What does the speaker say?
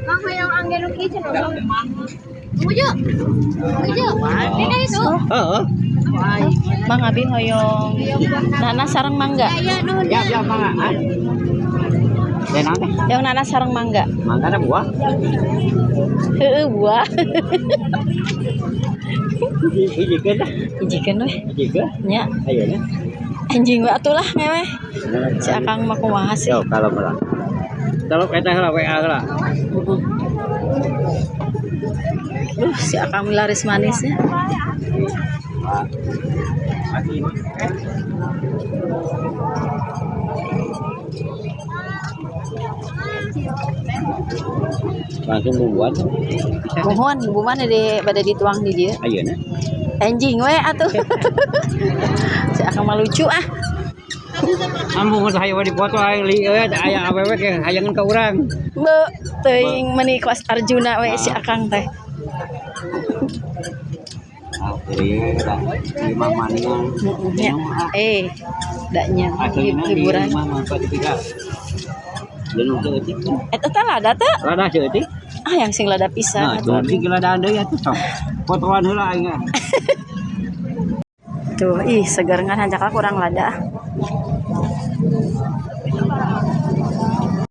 Mang hayang angin ng kitchen no. Mujo. Mujo. Ini itu. Heeh. Mang abi hoyong nana sarang mangga. Ya mangga. Nanti. Yang nana sarang mangga. Mangga ada buah. Heeh buah. Hijikeun lah. Hijikeun we. Hijikeun. Nya. Ayeuna. Anjing we atuh lah meweh. Si Akang mah kumaha sih? Yo kalau belah. Kalau kita heula WA heula. Si Akang laris manisnya. Langsung bubuan. Mohon ibu mana deh pada dituang di dia. Ayeuna. Anjing we atuh. Si Akang mah lucu ah. Ampun geus hayang dipoto aya awewe ke hayangan ka urang. Be teuing meuni kelas Arjuna we si Akang teh. Lima maningan. Ya. Daknya hiburan. Eta teh lada teh. Lada seutik. Ah yang sing lada pisan. Nah, jadi geladaan deui atuh sok. Fotoan heula aing. Tuh, ih seger ngan hanjak kurang lada.